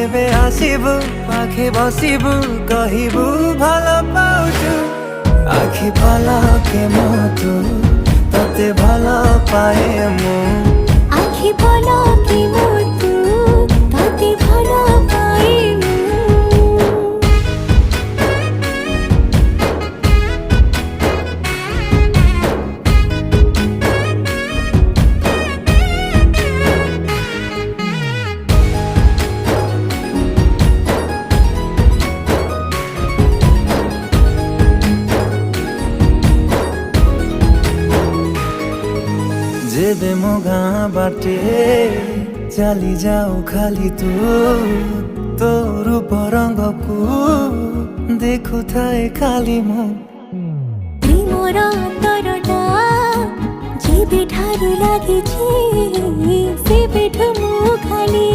যেবে আসিবু পাখে বসিবু কহিবু ভাল পাউছু আখি পলকে মতু ততে ভাল পায়ে মু আখি পলকে মতু ততে ভাল পায়ে মু जेबे मो गाँ बाटे चली जाऊ खाली तू तो रूप रंग को देखु थाए खाली मु प्रेमर अंतरटा जेबे ठारू लागिछि सेबेठु मु खाली